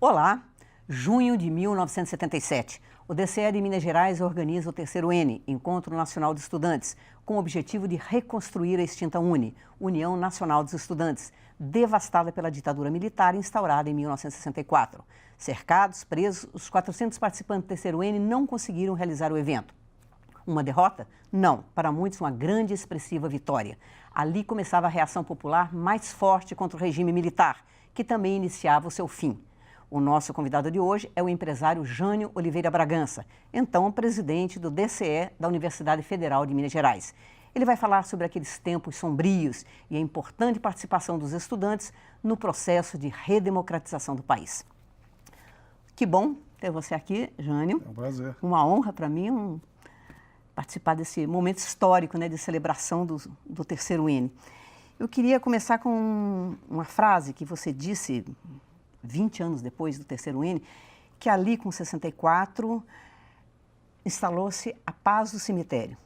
Olá! Junho de 1977. O DCE de Minas Gerais organiza o terceiro N, Encontro Nacional de Estudantes, com o objetivo de reconstruir a extinta UNE, União Nacional dos Estudantes, devastada pela ditadura militar instaurada em 1964. Cercados, presos, os 400 participantes do terceiro N não conseguiram realizar o evento. Uma derrota? Não. Para muitos, uma grande e expressiva vitória. Ali começava a reação popular mais forte contra o regime militar, que também iniciava o seu fim. O nosso convidado de hoje é o empresário Jânio Oliveira Bragança, então presidente do DCE da Universidade Federal de Minas Gerais. Ele vai falar sobre aqueles tempos sombrios e a importante participação dos estudantes no processo de redemocratização do país. Que bom ter você aqui, Jânio. É um prazer. Uma honra para mim participar desse momento histórico, de celebração do terceiro N. Eu queria começar com uma frase que você disse 20 anos depois do terceiro N, que ali com 64 instalou-se a paz do cemitério,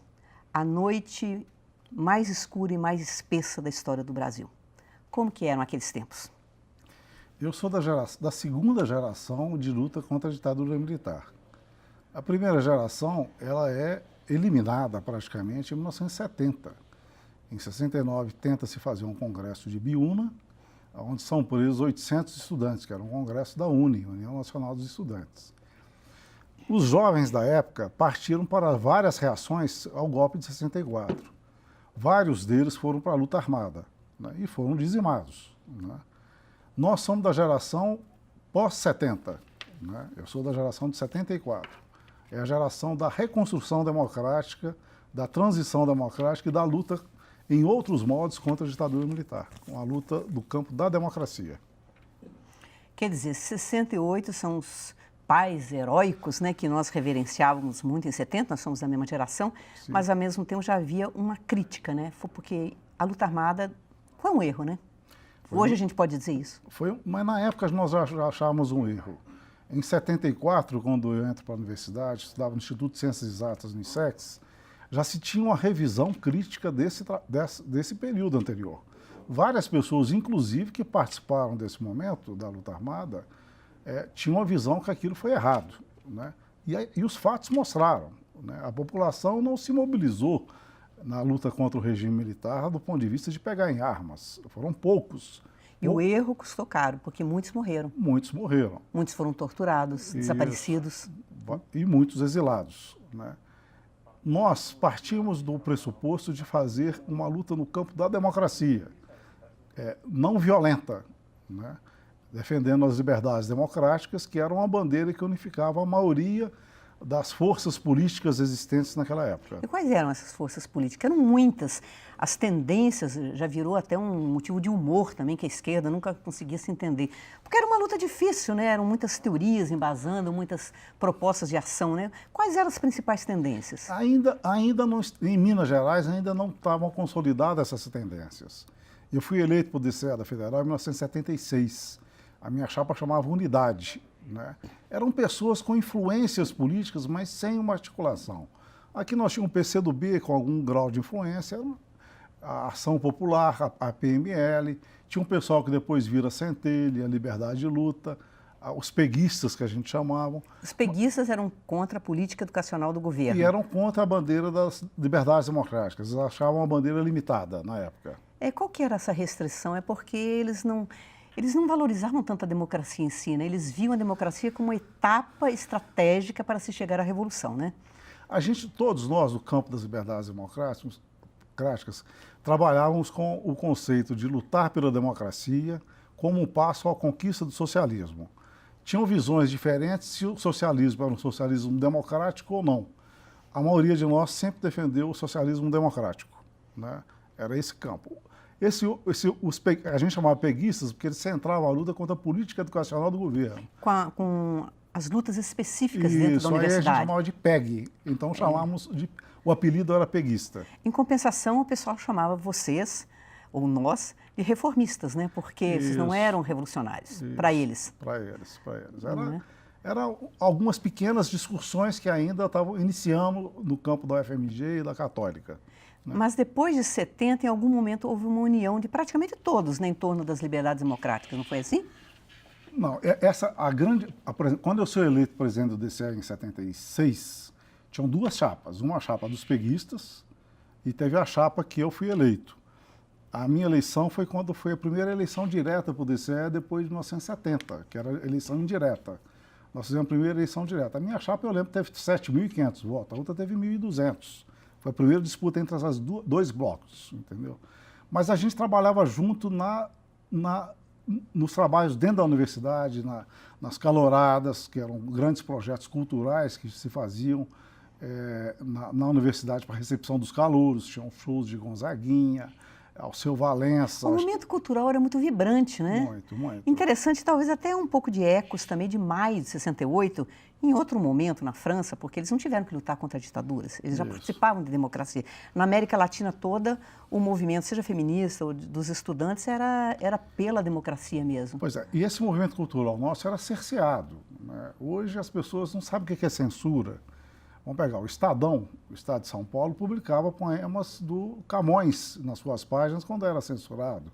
a noite mais escura e mais espessa da história do Brasil. Como que eram aqueles tempos? Eu sou da segunda geração de luta contra a ditadura militar. A primeira geração, ela é eliminada praticamente em 1970. Em 69, tenta-se fazer um congresso de Biúna, onde são presos 800 estudantes, que era um congresso da UNE, União Nacional dos Estudantes. Os jovens da época partiram para várias reações ao golpe de 64. Vários deles foram para a luta armada, e foram dizimados. Nós somos da geração pós-70, eu sou da geração de 74. É a geração da reconstrução democrática, da transição democrática e da luta em outros modos contra a ditadura militar, com a luta do campo da democracia. Quer dizer, 68 são os pais heróicos, que nós reverenciávamos muito em 70, nós somos da mesma geração, sim, mas ao mesmo tempo já havia uma crítica, Foi porque a luta armada foi um erro, Hoje a gente pode dizer isso. Mas na época nós já achávamos um erro. Em 74, quando eu entro para a universidade, estudava no Instituto de Ciências Exatas, no ISEX, já se tinha uma revisão crítica desse período anterior. Várias pessoas, inclusive, que participaram desse momento da luta armada, tinham a visão que aquilo foi errado. E os fatos mostraram. A população não se mobilizou na luta contra o regime militar do ponto de vista de pegar em armas. Foram poucos. E o erro custou caro, porque muitos morreram. Muitos morreram. Muitos foram torturados, desaparecidos. E muitos exilados. Nós partimos do pressuposto de fazer uma luta no campo da democracia, não violenta, defendendo as liberdades democráticas, que eram uma bandeira que unificava a maioria das forças políticas existentes naquela época. E quais eram essas forças políticas? Eram muitas. As tendências já virou até um motivo de humor também, que a esquerda nunca conseguia se entender. Porque era uma luta difícil, Eram muitas teorias embasando, muitas propostas de ação, Quais eram as principais tendências? Ainda não, em Minas Gerais ainda não estavam consolidadas essas tendências. Eu fui eleito para o DCE da Federal em 1976. A minha chapa chamava Unidade. Eram pessoas com influências políticas, mas sem uma articulação. Aqui nós tínhamos um PCdoB com algum grau de influência, a Ação Popular, a PML, tinha um pessoal que depois vira Centelha, Liberdade de Luta, os peguistas, que a gente chamava. Os peguistas eram contra a política educacional do governo. E eram contra a bandeira das liberdades democráticas, eles achavam a bandeira limitada na época. Qual que era essa restrição? É porque eles não valorizavam tanto a democracia em si, Eles viam a democracia como uma etapa estratégica para se chegar à revolução, Todos nós, do campo das liberdades democráticas, trabalhávamos com o conceito de lutar pela democracia como um passo à conquista do socialismo. Tinham visões diferentes se o socialismo era um socialismo democrático ou não. A maioria de nós sempre defendeu o socialismo democrático, Era esse campo. A gente chamava peguistas porque eles centravam a luta contra a política educacional do governo. Com as lutas específicas dentro da universidade. Isso, aí a gente chamava de PEG, então chamávamos o apelido era peguista. Em compensação, o pessoal chamava vocês, ou nós, de reformistas, Porque vocês não eram revolucionários, para eles. Para eles. Eram algumas pequenas discussões que ainda estavam iniciando no campo da UFMG e da Católica. Mas depois de 70, em algum momento, houve uma união de praticamente todos em torno das liberdades democráticas, não foi assim? Não, por exemplo, quando eu sou eleito presidente do DCE em 76, tinham duas chapas. Uma chapa dos peguistas e teve a chapa que eu fui eleito. A minha eleição foi quando foi a primeira eleição direta para o DCE depois de 1970, que era eleição indireta. Nós fizemos a primeira eleição direta. A minha chapa, eu lembro, teve 7.500 votos, a outra teve 1.200. Foi a primeira disputa entre as dois blocos, entendeu? Mas a gente trabalhava junto nos trabalhos dentro da universidade, nas caloradas, que eram grandes projetos culturais que se faziam na universidade para a recepção dos calouros, tinham shows de Gonzaguinha, Alceu Valença. O momento cultural era muito vibrante, né? Muito, muito. Interessante, talvez até um pouco de ecos também de maio de 68, em outro momento na França, porque eles não tiveram que lutar contra ditaduras, eles já participavam de democracia. Na América Latina toda, o movimento, seja feminista ou dos estudantes, era pela democracia mesmo. Pois é, e esse movimento cultural nosso era cerceado, né? Hoje as pessoas não sabem o que é censura. Vamos pegar o Estadão, o Estado de São Paulo, publicava poemas do Camões nas suas páginas quando era censurado.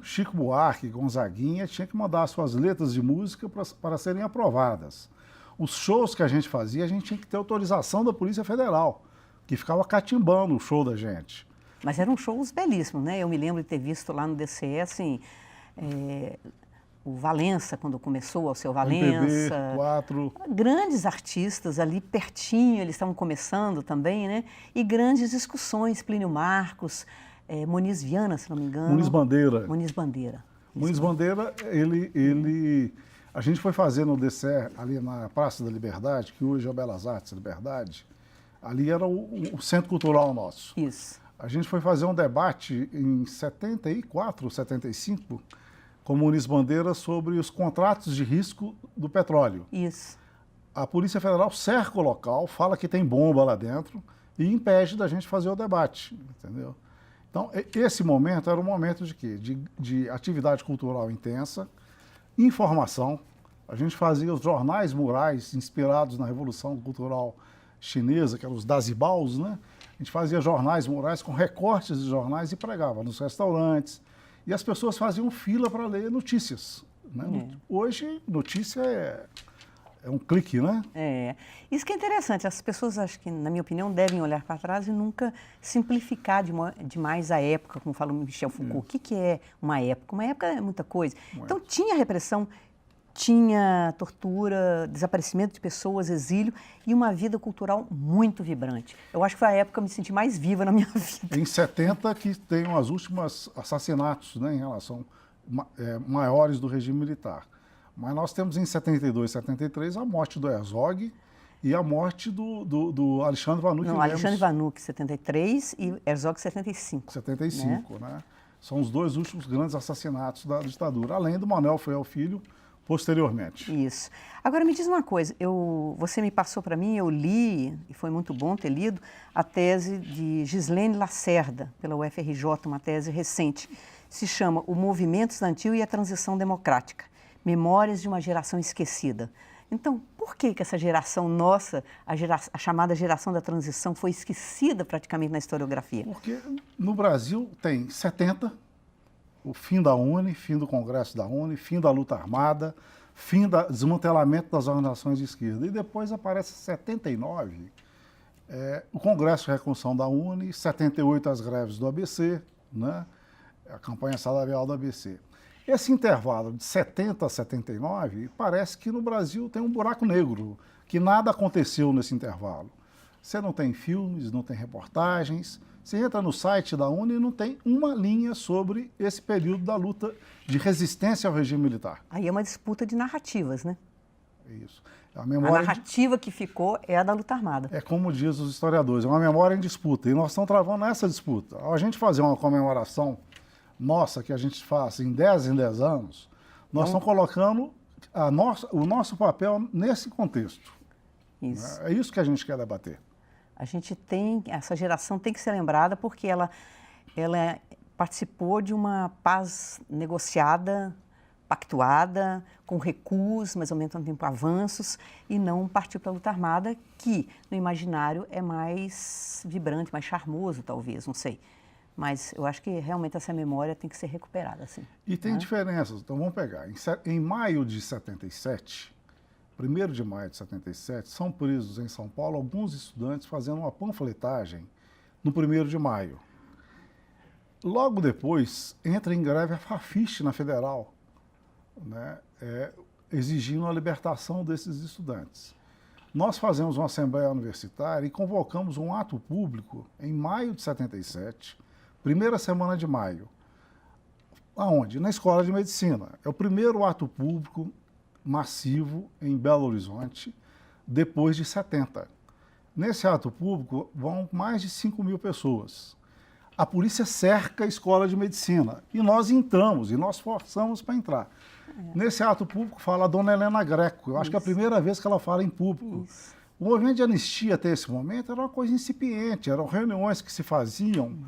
Chico Buarque, Gonzaguinha, tinha que mandar suas letras de música para serem aprovadas. Os shows que a gente fazia, a gente tinha que ter autorização da Polícia Federal, que ficava catimbando o show da gente. Mas eram shows belíssimos, né? Eu me lembro de ter visto lá no DCE, assim, o Valença, quando começou, o Alceu Valença. MPB4. Grandes artistas ali pertinho, eles estavam começando também, né? E grandes discussões, Plínio Marcos, Muniz Viana, se não me engano. Muniz Bandeira. Muniz Bandeira. Muniz Bandeira, a gente foi fazer no DCE, ali na Praça da Liberdade, que hoje é o Belas Artes Liberdade, ali era o centro cultural nosso. Isso. A gente foi fazer um debate em 74, 75, com Muniz Bandeira sobre os contratos de risco do petróleo. Isso. A Polícia Federal cerca o local, fala que tem bomba lá dentro e impede da gente fazer o debate, entendeu? Então, esse momento era um momento de quê? De atividade cultural intensa, informação. A gente fazia os jornais murais inspirados na Revolução Cultural Chinesa, que eram os dazibaos, né? A gente fazia jornais murais com recortes de jornais e pregava nos restaurantes. E as pessoas faziam fila para ler notícias, né? Hoje, notícia é um clique, né? Isso que é interessante. As pessoas, acho que, na minha opinião, devem olhar para trás e nunca simplificar demais a época, como fala o Michel Foucault. O que é uma época? Uma época é muita coisa. Então, tinha repressão, tinha tortura, desaparecimento de pessoas, exílio e uma vida cultural muito vibrante. Eu acho que foi a época que eu me senti mais viva na minha vida. Em 70 que tem as últimas assassinatos, né, em relação maiores do regime militar. Mas nós temos em 72, 73 a morte do Herzog e a morte do Alexandre Vanucci. Não, Alexandre Vanucci, 73 e Herzog, 75. 75, né? São os dois últimos grandes assassinatos da ditadura, além do Manuel Fiel Filho, posteriormente. Isso. Agora, me diz uma coisa, você me passou para mim, eu li, e foi muito bom ter lido, a tese de Gislene Lacerda, pela UFRJ, uma tese recente. Se chama O Movimento Estudantil e a Transição Democrática, Memórias de uma Geração Esquecida. Então, por que essa geração nossa, a chamada geração da transição, foi esquecida praticamente na historiografia? Porque no Brasil tem 70, o fim da UNE, fim do Congresso da UNE, fim da luta armada, fim do desmantelamento das organizações de esquerda. E depois aparece 79, o Congresso de Reconstrução da UNE, 78 as greves do ABC, né? A campanha salarial do ABC. Esse intervalo de 70 a 79, parece que no Brasil tem um buraco negro, que nada aconteceu nesse intervalo. Você não tem filmes, não tem reportagens. Você entra no site da UNE e não tem uma linha sobre esse período da luta de resistência ao regime militar. Aí é uma disputa de narrativas, né? Isso. A narrativa que ficou é a da luta armada. É como diz os historiadores, é uma memória em disputa. E nós estamos travando essa disputa. Ao a gente fazer uma comemoração nossa, que a gente faz em 10 anos, nós estamos colocando o nosso papel nesse contexto. Isso. É isso que a gente quer debater. Essa geração tem que ser lembrada porque ela participou de uma paz negociada, pactuada, com recuos, mas ao mesmo tempo avanços, e não partiu para a luta armada, que no imaginário é mais vibrante, mais charmoso, talvez, não sei. Mas eu acho que realmente essa memória tem que ser recuperada, assim. E tem diferenças. Então vamos pegar. Em maio de 77, 1º de maio de 77, são presos em São Paulo alguns estudantes fazendo uma panfletagem no 1º de maio. Logo depois, entra em greve a Fafiche na Federal, né, exigindo a libertação desses estudantes. Nós fazemos uma assembleia universitária e convocamos um ato público em maio de 77, primeira semana de maio. Aonde? Na Escola de Medicina. É o primeiro ato público massivo em Belo Horizonte, depois de 70. Nesse ato público vão mais de 5.000 pessoas. A polícia cerca a Escola de Medicina e nós entramos, e nós forçamos para entrar. Nesse ato público fala a dona Helena Greco. Eu acho que é a primeira vez que ela fala em público. O movimento de anistia até esse momento era uma coisa incipiente, eram reuniões que se faziam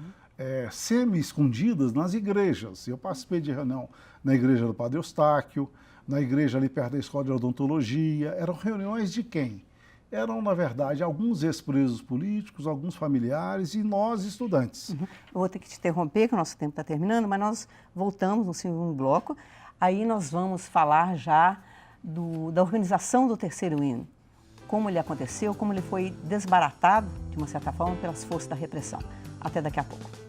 semi-escondidas nas igrejas. Eu participei de reunião na igreja do Padre Eustáquio, na igreja ali perto da Escola de Odontologia. Eram reuniões de quem? Eram, na verdade, alguns ex-presos políticos, alguns familiares e nós, estudantes. Eu vou ter que te interromper, que o nosso tempo está terminando, mas nós voltamos no segundo bloco. Aí nós vamos falar já da organização do terceiro hino, como ele aconteceu, como ele foi desbaratado, de uma certa forma, pelas forças da repressão. Até daqui a pouco.